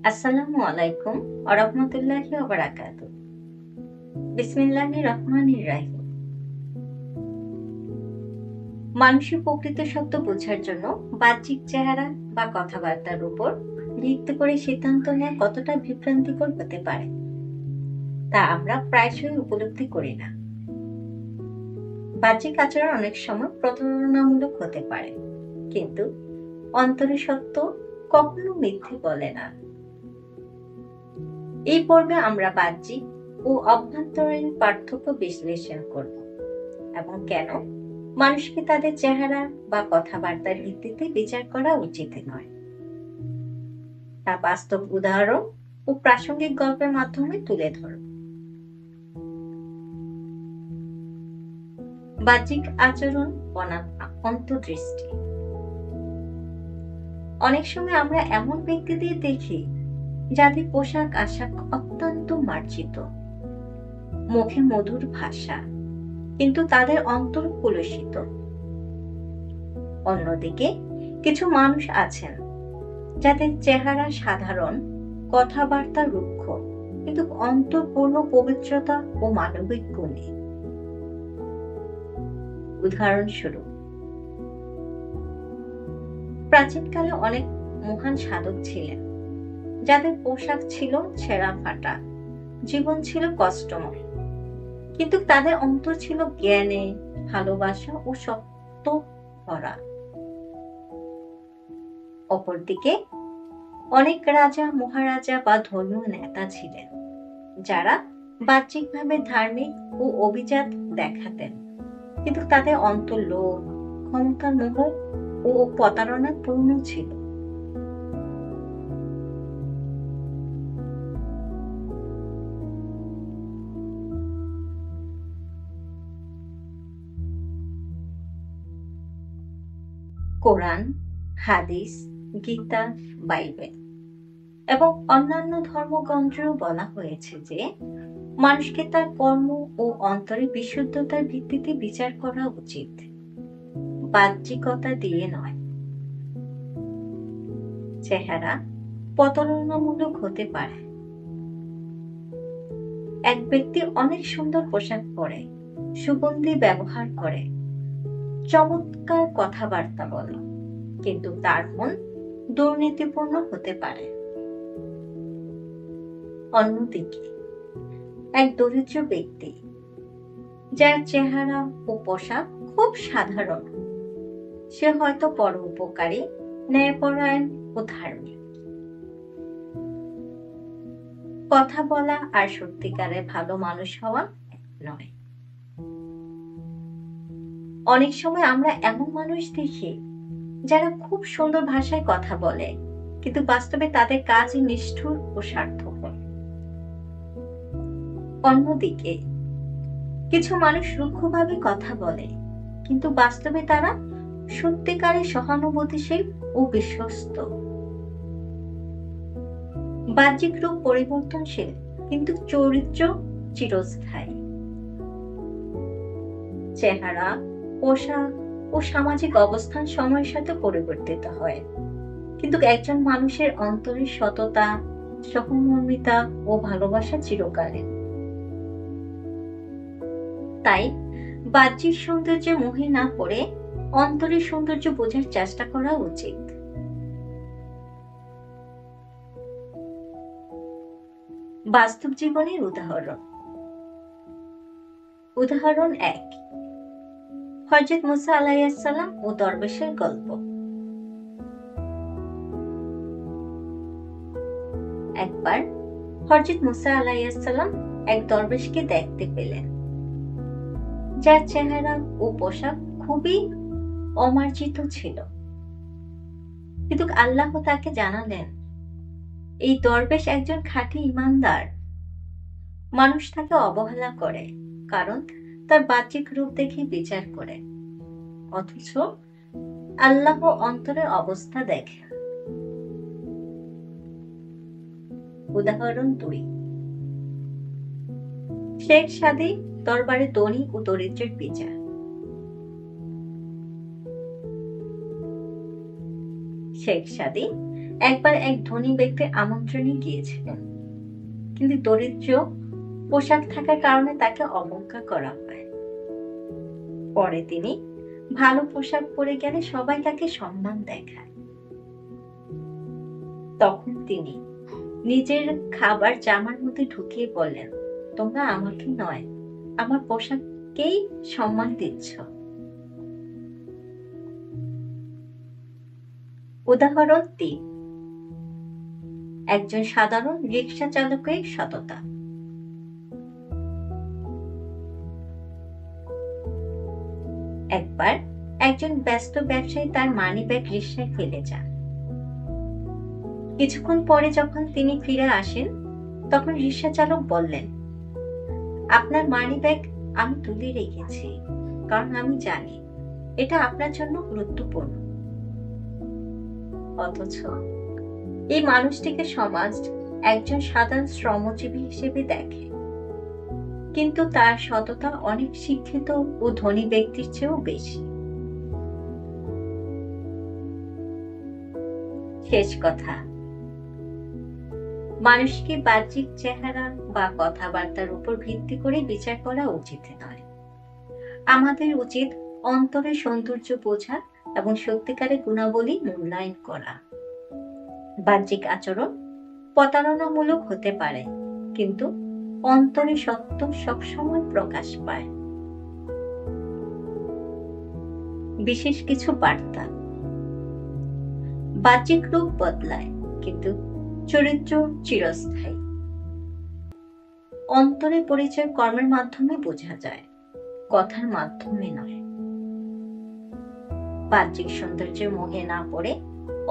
আসসালামু আলাইকুম ওয়া রাহমাতুল্লাহি ওয়া বারাকাতুহু। বিসমিল্লাহির রহমানির রহিম। মানুষের প্রকৃত শব্দ বোঝার জন্য বাহ্যিক চেহারা বা কথাবার্তার উপর ভিত্তি করে সিদ্ধান্ত নেওয়া কতটা বিভ্রান্তিকর হতে পারে তা আমরা প্রায়শই উপলব্ধি করি না। বাহ্যিক আচরণ অনেক সময় প্রতারণামূলক হতে পারে, কিন্তু অন্তরের সত্য কখনো মিথ্যে বলে না। এই পর্বে আমরা বাহ্যিক ও অভ্যন্তরীণ পার্থক্য বিশ্লেষণ করব এবং কেন মানুষকে তাদের চেহারা বা কথাবার্তার ভিত্তিতে বিচার করা উচিত নয়, তা বাস্তব উদাহরণ ও প্রাসঙ্গিক গল্পের মাধ্যমে তুলে ধরব। বাহ্যিক আচরণ বনাম অন্তর্দৃষ্টি। অনেক সময় আমরা এমন ব্যক্তিদের দেখি যাদের পোশাক আশাক অত্যন্ত মার্জিত, মুখে মধুর ভাষা, কিন্তু তাদের অন্তর কলুষিত। অন্যদিকে কিছু মানুষ আছেন যাদের চেহারা সাধারণ, কথাবার্তা রুক্ষ, কিন্তু অন্তর পূর্ণ পবিত্রতা ও মানবিক গুণে। উদাহরণস্বরূপ, প্রাচীনকালে অনেক মহান সাধক ছিলেন যাদের পোশাক ছিল ছেঁড়া ফাটা, জীবন ছিল কষ্টময়, কিন্তু তাদের অন্তর ছিল জ্ঞানে, ভালোবাসা ও সত্য ভরা। অপরদিকে অনেক রাজা, মহারাজা বা ধর্মীয় নেতা ছিলেন যারা বাহ্যিকভাবে ধার্মিক ও অভিজাত দেখাতেন, কিন্তু তাদের অন্তর লোভ, ক্ষমতার মোহ ও প্রতারণার পূর্ণ ছিল। কোরআন, হাদিস, গীতা, বাইবেল এবং অন্যান্য ধর্মগ্রন্থেও বলা হয়েছে যে মানুষকে তার কর্ম ও অন্তরের বিশুদ্ধতার ভিত্তিতে বিচার করা উচিত, বাহ্যিকতা দিয়ে নয়। চেহারা প্রতারণামূলক হতে পারে। এক ব্যক্তি অনেক সুন্দর পোশাক পরে, সুগন্ধি ব্যবহার করে, চমৎকার কথাবার্তা বলে, কিন্তু তার মন দুর্নীতিপূর্ণ হতে পারে। অন্যদিকে এক দরিদ্র ব্যক্তি যার চেহারা ও পোশাক খুব সাধারণ, সে হয়তো পরোপকারী, ন্যায়পরায়ণ ও ধার্মিক। কথা বলা আর সত্যিকারের ভালো মানুষ হওয়া এক নয়। অনেক সময় আমরা এমন মানুষ দেখি যারা খুব সুন্দর ভাষায় কথা বলে, কিন্তু বাস্তবে তাদের কাজ নিষ্ঠুর ও স্বার্থপর। অন্যদিকে কিছু মানুষ রুক্ষভাবে কথা বলে, কিন্তু বাস্তবে তারা সত্যিকারের সহানুভূতিশীল ও বিশ্বস্ত। বাহ্যিক রূপ পরিবর্তনশীল, কিন্তু চরিত্র চিরস্থায়ী। চেহারা, পোশাক ও সামাজিক অবস্থান সময়ের সাথে পরিবর্তিত হয়, কিন্তু একজন মানুষের অন্তরের সততা, সহমর্মিতা ও ভালোবাসা চিরকালীন। তাই বাহ্যিক সৌন্দর্যে মোহে না পড়ে অন্তরের সৌন্দর্য বোঝার চেষ্টা করা উচিত। বাস্তব জীবনের উদাহরণ। উদাহরণ 1, হযরত মুসা আলাইহিস সালাম ও দরবেশের গল্প। একবার হযরত মুসা আলাইহিস সালাম এক দরবেশকে দেখতে পেলেন যার চেহারা ও পোশাক খুবই অমার্জিত ছিল, কিন্তু আল্লাহ তাকে জানালেন এই দরবেশ একজন খাঁটি ঈমানদার। মানুষ তাকে অবহেলা করে কারণ তার বাহ্যিক রূপ দেখে বিচার করে, অথচ আল্লাহ অন্তরের অবস্থা দেখেন। উদাহরণ 2, শেখ সাদী দরবারে ধনী ও দরিদ্রের বিচার। শেখ সাদী একবার এক ধনী ব্যক্তির আমন্ত্রণে গিয়েছিলেন, কিন্তু দরিদ্র পোশাক থাকার কারণে তাকে অবজ্ঞা করা হয়। পরে তিনি ভালো পোশাক পরে গেলে সবাই তাকে সম্মান দেখায়। তখন তিনি নিজের খাবার জামার মধ্যে ঢুকিয়ে বললেন, তোমরা আমাকে নয়, আমার পোশাককেই সম্মান দিচ্ছ। উদাহরণ ৩, একজন সাধারণ রিক্সা চালকের সততা। একবার একজন ব্যস্ত ব্যবসায়ী তার মানিব্যাগ রিকশায় ফেলে যান। কিছুক্ষণ পরে যখন তিনি ফিরে আসেন, তখন রিক্সা চালক বললেন, আপনার মানিব্যাগ আমি তুলে রেখেছি, কারণ আমি জানি এটা আপনার জন্য গুরুত্বপূর্ণ। অথচ এই মানুষটিকে সমাজ একজন সাধারণ শ্রমজীবী হিসেবে দেখে, কিন্তু তার সততা অনেক শিক্ষিত ও ধনী ব্যক্তির চেয়েও বেশি। শেষ কথা, মানুষকে বাহ্যিক চেহারা বা কথাবার্তার উপর ভিত্তি করে বিচার করা উচিত নয়। আমাদের উচিত অন্তরের সৌন্দর্য বোঝা এবং সত্যিকারের গুণাবলী মূল্যায়ন করা। বাহ্যিক আচরণ প্রতারণামূলক হতে পারে, কিন্তু অন্তরে সত্য সবসময় প্রকাশ পায়। বিশেষ কিছু বার্তা: বাহ্যিক রূপ বদলায়, কিন্তু চরিত্র চিরস্থায়ী। অন্তরের পরিচয় কর্মের মাধ্যমে বোঝা যায়, কথার মাধ্যমে নয়। বাহ্যিক সৌন্দর্যের মোহে না পড়ে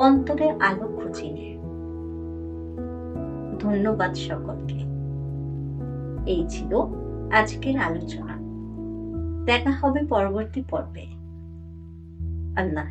অন্তরের আলো খুঁজে নিয়ে। ধন্যবাদ সকলকে। এই ছিল আজকের আলোচনা। দেখা হবে পরবর্তী পর্বে। আল্লাহ।